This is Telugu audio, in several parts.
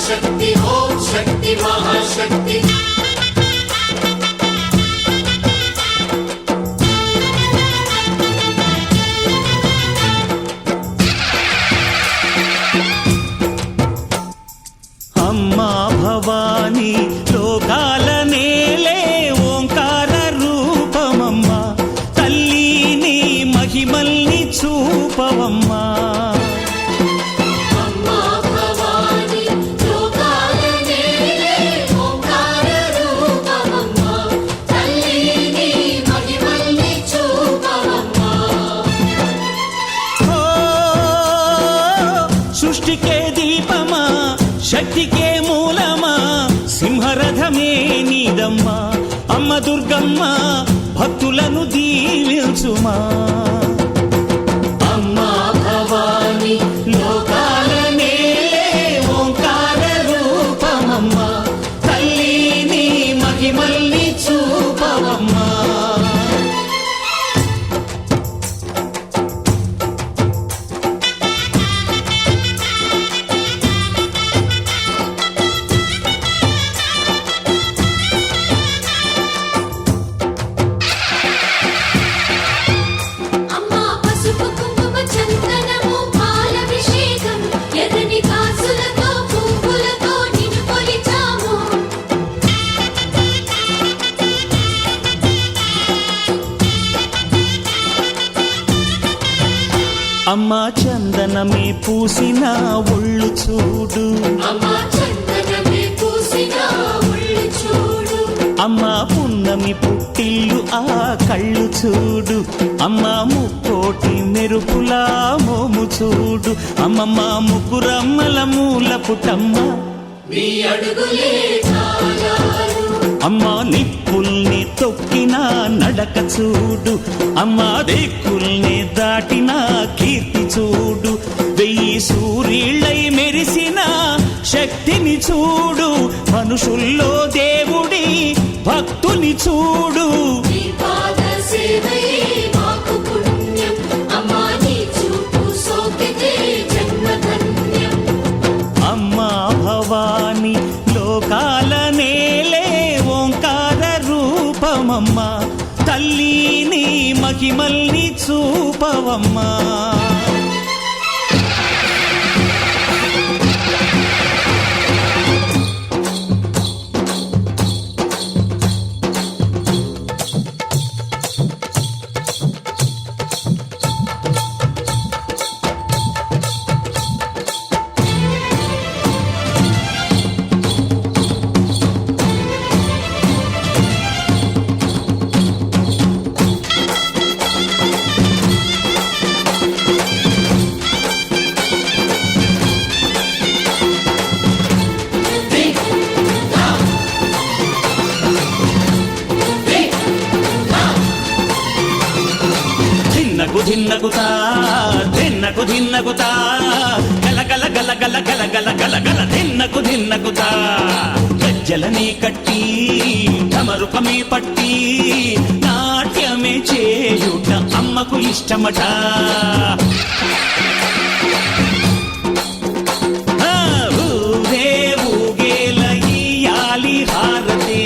శక్తి ఓం శక్తి మహాశక్తి అమ్మా భవానీ లోకాల నేలే ఓంకార రూపమమ్మా తల్లి నీ మహిమల్ని చూపవమ్మా సృష్టికే దీపమా శక్తికే మూలమా సింహరథమే నీదమ్మా అమ్మ దుర్గమ్మ భక్తులను దీవించుమా అమ్మా భవానీ లోకాల నేలే ఓంకార రూపమమ్మా తల్లి నీ మహిమల్ని చూపవమ్మా అమ్మా చందనమే పూసిన ఒళ్ళు చూడు అమ్మా పున్నమి పుట్టిల్లు ఆ కళ్ళు చూడు అమ్మా ముక్కోటి మెరుపులా మోము చూడు అమ్మమ్మ ముగ్గురమ్మల మూల పుట్టమ్మ అమ్మా నిప్పుల్ని తొక్కిన నడక చూడు అమ్మా దిక్కుల్ని దాటిన కీర్తి చూడు వెయ్యి సూర్యుళ్ళై మెరిసిన శక్తిని చూడు మనుషుల్లో దేవుడి భక్తుని చూడు అమ్మా భవానీ లోకాల నేలే ఓంకార రూపమమ్మా తల్లి నీ మహిమల్ని చూపవమ్మా ధిన్నగుతా ధిన్నకు ధిన్నగుతా గల గల గల గల గల గల గల గల ధిన్నగుతా గజ్జలనే కట్టి డమరుకమే పట్టి నాట్యమే చేయుట అమ్మకు ఇష్టమట ఊరే ఊగేల ఇయ్యాలి హారతి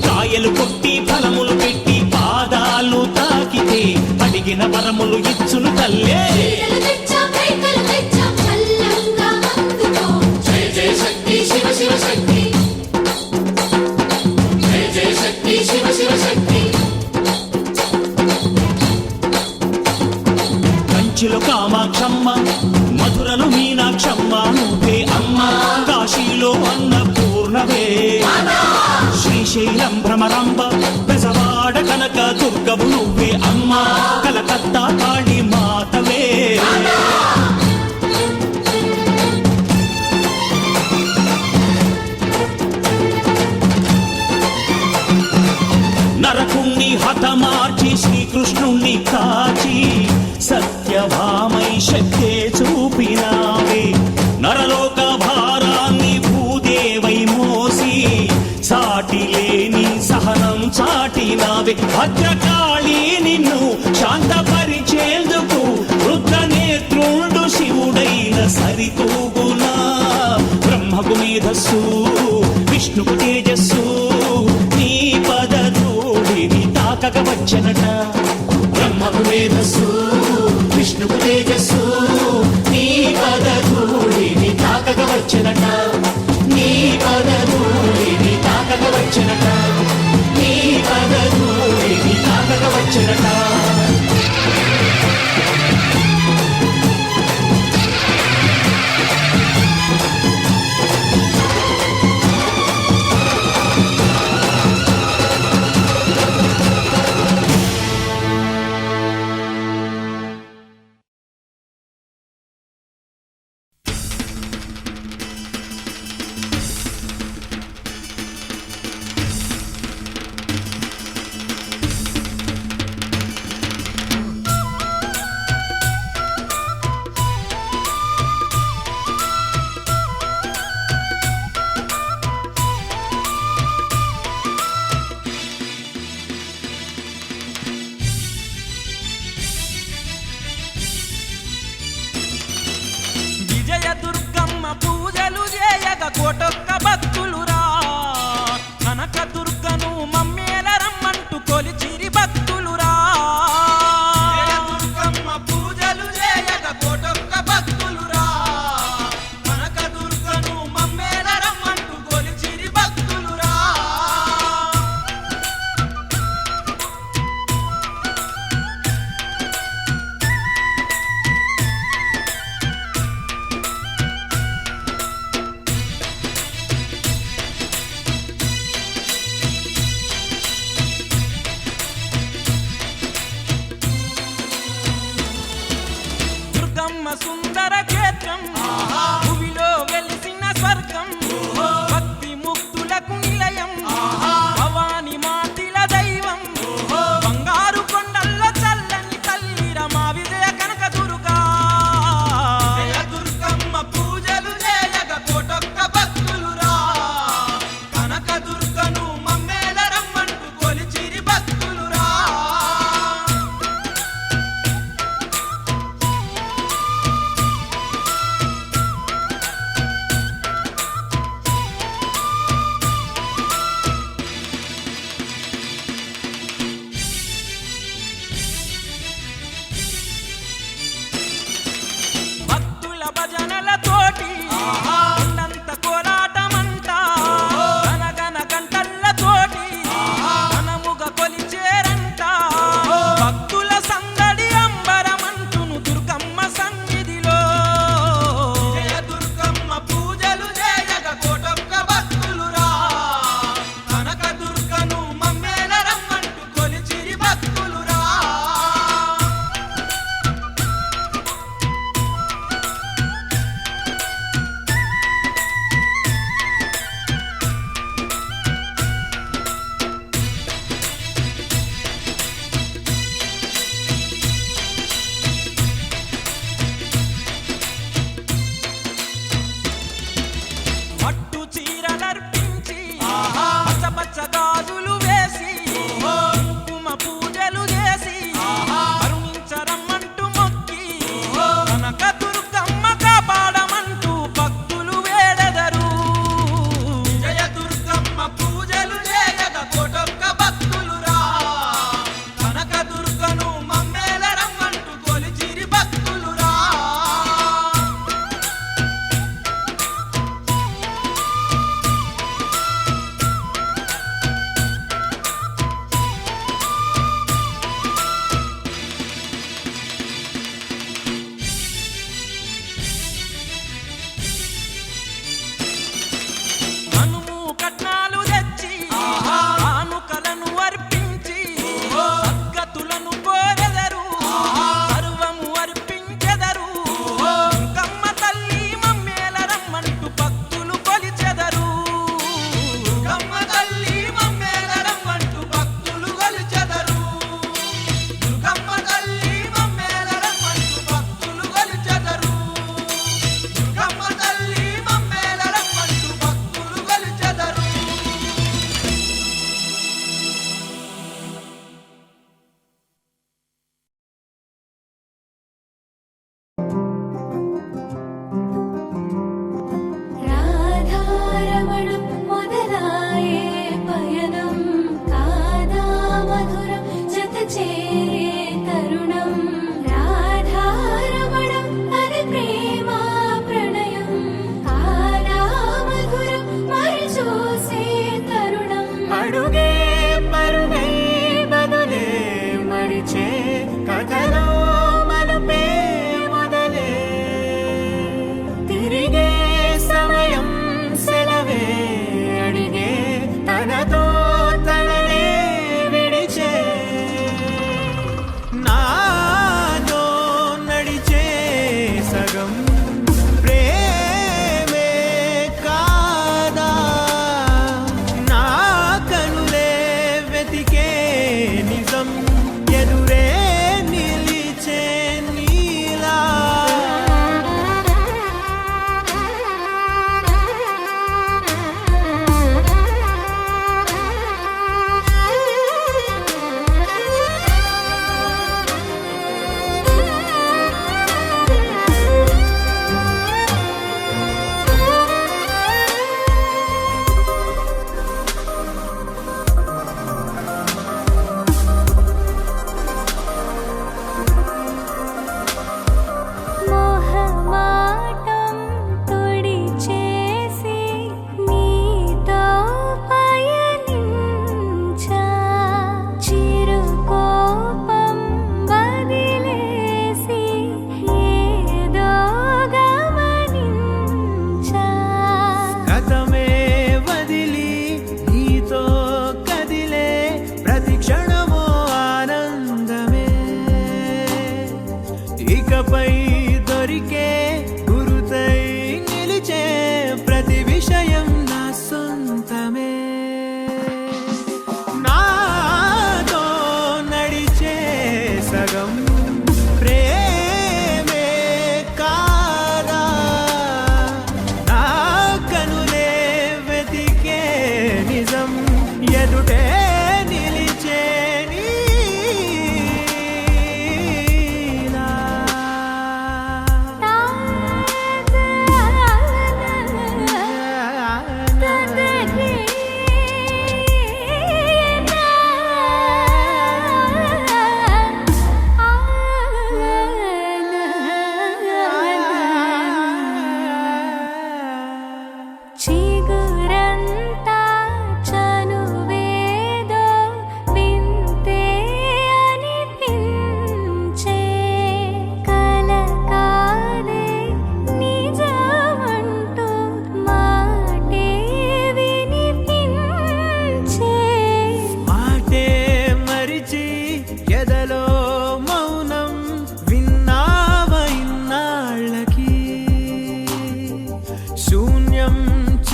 కాయలు కొట్టి ఫలములు పెట్టి పాదాలు తాకితే అడిగిన వరములు ఇచ్చును తల్లే కంచిలో కామాక్షమ్మ మధురలో మీనాక్షమ్మ నువ్వే అమ్మ కాశీలో అన్నపూర్ణవే శ్రీశైలం భ్రమరాంబ బెజవాడ కనక దుర్గవు నువ్వే అమ్మ కలకత్తా కాళీ మాతవే నరకుణ్ణి హతమార్చి శ్రీకృష్ణుణ్ణి కాచి సత్యభామై శక్తే చూపినావే నరలోక భారాన్ని భూదేవై మోసి సాటి లేని సహనం చాటినావే భద్రకాళి నిన్ను శాంతపరిచేందుకు రుద్రనేత్రుండు శివ సరితూగునా బ్రహ్మకు మేధస్సు విష్ణుకు తేజస్సు నీ పదధూళిని తాకక వచ్చనట బ్రహ్మకు మేధస్సు విష్ణుకు తేజస్సు నీ పదధూళిని తాకక వచ్చనట నీ పదధూళిని తాకక వచ్చనట నీ పదధూళిని తాకక వచ్చనట విజయ దుర్గమ్మ పూజలు చేయగ కోటొక్క భక్తులురా కనక దుర్గను మమ్మేల రమ్మంటూ కొలిచిరి భక్తులురా విజయ దుర్గమ్మ పూజలు చేయగ కోటొక్క భక్తులురా కనక దుర్గను మమ్మేల రమ్మంటూ కొలిచిరి భక్తులురా దుర్గమ్మ సుందర క్షేత్రం భూమిలో వెలిసిన స్వర్గం భక్తి ముక్తులకు నిలయం భవాని మాతిల దైవం బంగారు కొండల్లో చల్లని తల్లిర మా విజయ కనక దుర్గా జయ దుర్గమ్మ పూజలు చేయగ కోటొక్క భక్తులురా కనక దుర్గను మమ్మేల రమ్మంటూ కొలిచిరి భక్తులురా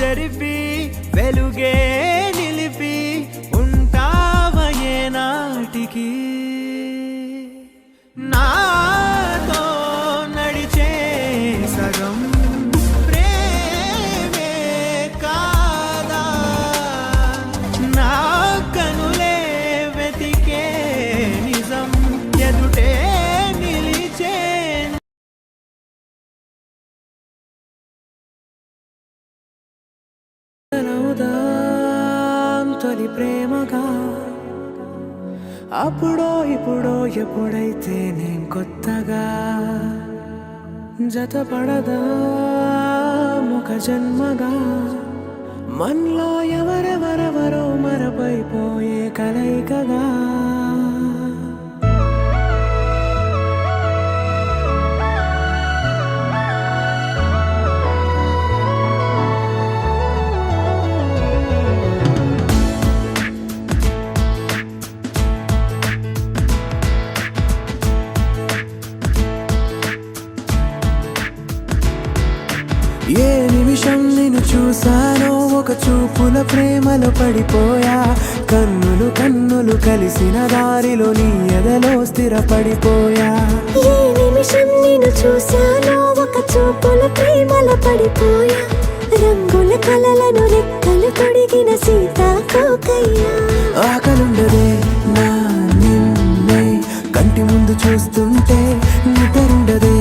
చెరిపి వెలుగే నిలిపి ఉంటావయే నాటికి నాతో నడిచే సగం ప్రేమే కాదా నా కనులే వెతికే నిజం ఎదుటే నిలిచే తొలి ప్రేమగా అప్పుడో ఇప్పుడో ఎప్పుడైతే నేను కొత్తగా జతపడదా ముఖ జన్మగా మనలో ఎవరెవరెవరో మరపైపోయే కలయికగా ఏ నిమిషం నేను చూసానో ఒక చూపుల ప్రేమలో పడిపోయా కన్నులు కన్నులు కలిసిన దారిలో నీ ఎదలో స్థిరపడిపోయా ఏ నిమిషం నేను చూసానో ఒక చూపుల ప్రేమలో పడిపోయా రంగుల కలలను రెక్కలు తొడిగిన సీతాకోకయ్యా ఆకలుండదే నా నిన్నే కంటి ముందు చూస్తుంటే నిద్రుండదే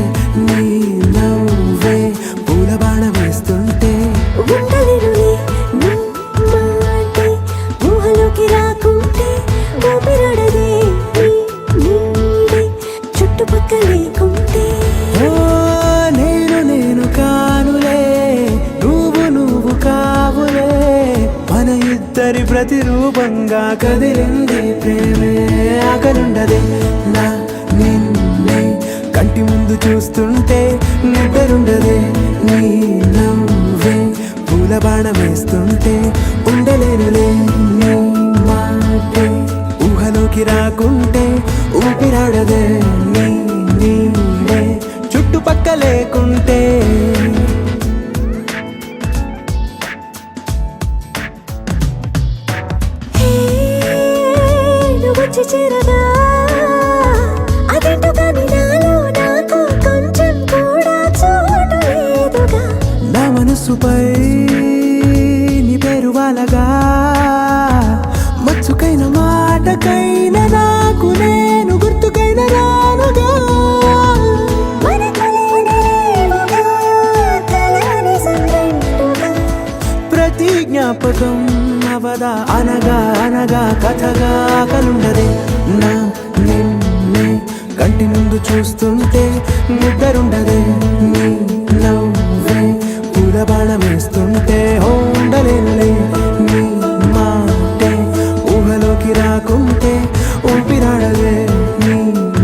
నీ నవ్వే పూల బాణ వేస్తుంటే ఉండలేనులే నీ మాటే ఊహలోకి రాకుంటే ఊపిరాడదే నీ నీడే చుట్టుపక్కల లేకుంటే ఓ నేను కానులే నువ్వు కావులే మన ఇద్దరి ప్రతిరూపంగా కదిలింది ప్రేమే ఆకలుండదే నా నిన్నే కంటి ముందు చూస్తుంటే నిద్రుండదే నీ నవ్వే పూల బాణం వేస్తుంటే ఉండలేనులే నీ మాటే ఊహలోకి రాకుంటే ఊపిరాడదే నీ నీడే చుట్టుపక్క లేకుంటే వచ్చి చేరగా అదేంటో కానీ నాలో నాకు కొంచెం కూడా చోటు లేదుగా నా మనసుపై నీ పేరు వాలగా మచ్చుకైన మాటకైన నాకు నేను గుర్తుకైన రానుగా మనకులేనిరేవుగా కలని సంగంటుగా ప్రతి జ్ఞాపకం అవదా అనగా అనగా కథగా కలుండదే నా నిన్నే కంటి ముందు చూస్తుంటే నిద్రుండదే నీ నవ్వే పూల బాణం వేస్తుంటే ఉండలేనులే నీ మాటే ఊహలోకి రాకుంటే ఊపిరాడదే నీ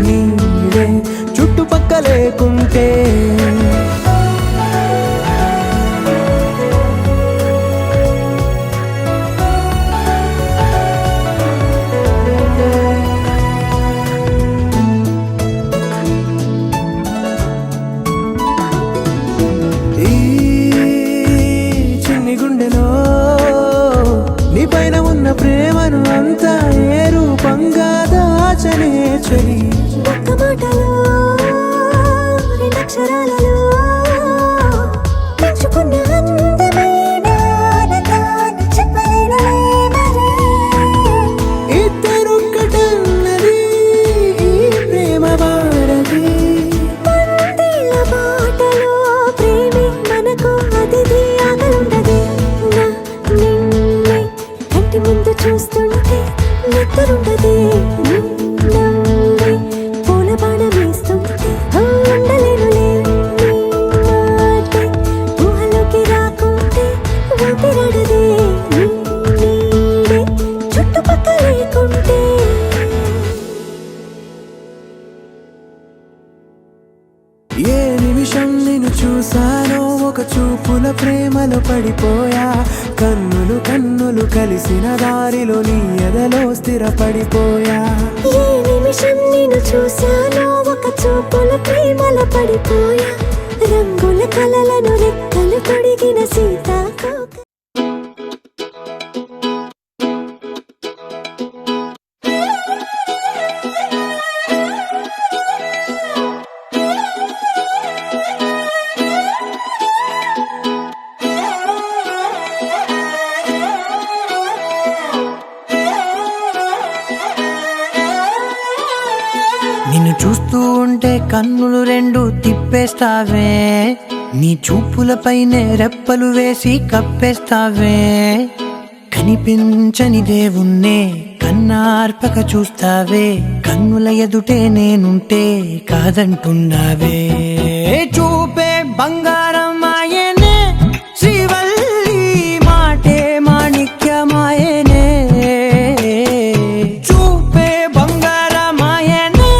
నీడే చుట్టుపక్క లేకుంటే ప్రేమను అంతా ఏ రూపంగా దాచనే చలి ఒక్క మాటలో రెండక్షరాలలో పెంచుకున్న అందమైన ఆనందాన్ని చెప్పలేనులే మరి. ఇద్దరొక్కటన్నది ఈ ప్రేమ వారది వందేళ్ల మాటలో ప్రేమే మనకు అతిథి ఆగలుండదే నా నిన్నే కంటి ముందు చూస్తుంటే నిద్రుండదే నీ నవ్వే పూల బాణం వేస్తుంటే ఉండలేనులే నీ మాటే ఊహలోకి రాకుంటే ఊపిరాడదే నీ నీడే చుట్టుపక్కల లేకుంటే ఏ నిమిషం నేను చూసానో ఒక చూపుల ప్రేమలో పడిపోయా కన్నులు కన్నులు కలిసిన దారిలో నీ ఎదలో స్థిరపడిపోయా ఏ నిమిషం నేను చూసానో ఒక చూపుల ప్రేమలో పడిపోయా రంగుల కలలను రెక్కలు తొడిగిన సీతాకోక చూస్తుంటే కన్నులు రెండు తిప్పేస్తావే, నీ చూపులపైనే రెప్పలు వేసి కప్పేస్తావే. కనిపించని దేవుణ్ణే కన్నార్పక చూస్తావే, కన్నుల ఎదుటే నేనుంటే కాదంటున్నావే. చూపే బంగారం ఆయనే, శ్రీవల్లి మాటే మాణిక్యమాయనే. చూపే బంగారమాయనే,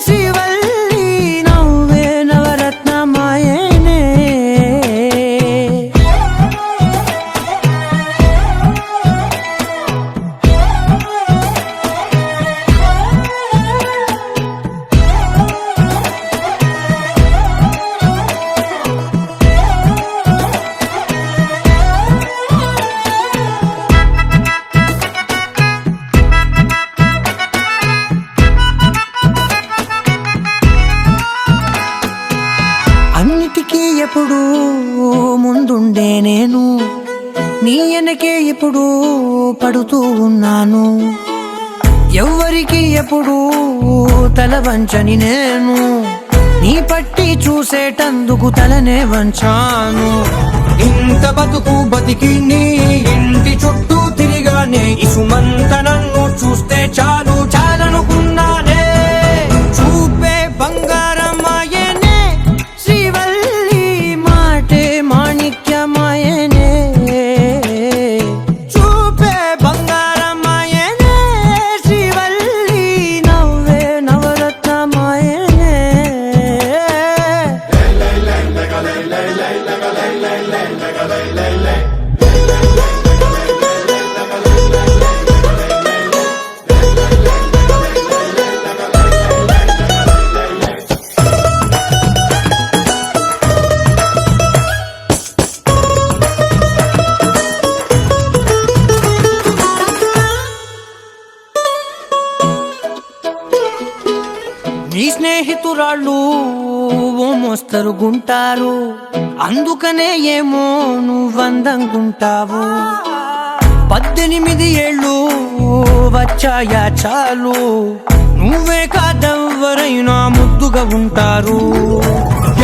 శ్రీవల్లి నవ్వే నవరత్నమాయనే. అన్నిటికీ ఎప్పుడు ముందుండే నేను, నీ వెనకే ఎప్పుడు పడుతూ ఉన్నాను. ఎవ్వరికి ఎప్పుడు తల వంచని నేను, నీ పట్టి చూసేటందుకు తలనే వంచాను. ఇంత బతుకు బతికి నీ ఇంటి చుట్టూ తిరిగానే, ఇసుమంత నన్ను చూస్తే చాలు చాలనుకున్నానే. చూపే బంగారమాయనే, శ్రీవల్లి మాటే మాణిక్యమాయనే. చూపే బంగారమాయనే, శ్రీవల్లి నవ్వే నవరత్నమాయనే. నీ స్నేహితురాళ్ళు ఓ మోస్తరుగుంటారు, అందుకనే ఏమో నువ్వందంగుంటావు. 18 ఏళ్ళు వచ్చాయా చాలు, నువ్వే కాదెవ్వరైనా ముద్దుగా ఉంటారు.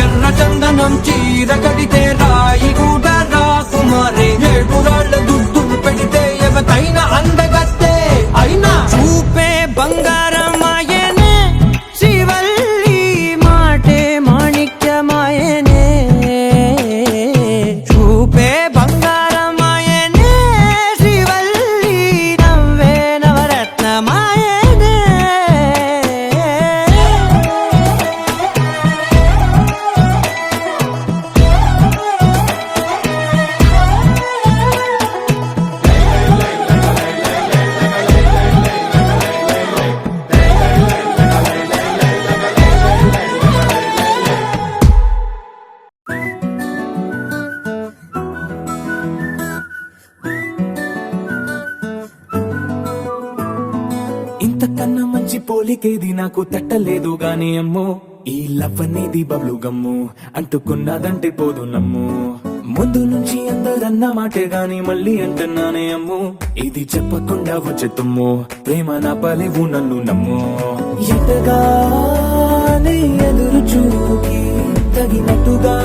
ఎర్ర చందనం చీర కడితే రాయి కూడా రాకుమారే, 7 రాళ్ళ దుద్దులు పెడితే ఎవతైనా అందగత్తే అయినా. చూపే బంగారమాయనే, శ్రీవల్లి మాటే మాణిక్యమాయనే. చూపే బంగారమాయనే, శ్రీవల్లి నవ్వే నవరత్నమాయనే. ఇంతకన్నా మంచి పోలికేది నాకు తట్టలేదు గాని అమ్మో, ఈ లవ్ అనేది బబ్లు గమ్ము, అంటుకున్నదంటే పోదు నమ్ము. ముందు నుంచి అందరన్న మాటే గాని మళ్ళీ అంటున్నానే అమ్ము, ఇది చెప్పకుండా వచ్చే తుమ్ము, ప్రేమ నా పలేవు నన్ను నమ్ము. ఎటగానే ఎదురు చూకి తగినట్టుగా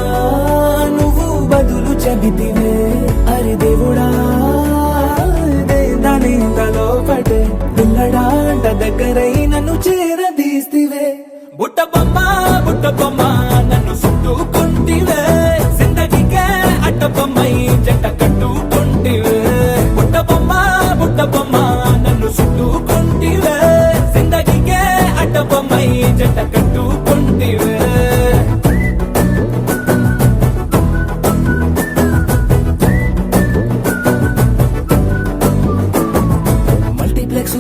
నువ్వు బదులు చెబితివే. అరే దేవుడా, దాని తలో పడే పిల్లడాంట దగ్గరై నన్ను చేరదీస్తివే. బుట్ట బొమ్మ నన్ను చుట్టుకుంటివే, జిందగీకే అట్ట బొమ్మై జంట కట్టుకుంటివే. బుట్ట బొమ్మ నన్ను చుట్టుకుంటివే, జిందగీకే అట్ట బొమ్మై జంట కట్టుకుంటివే.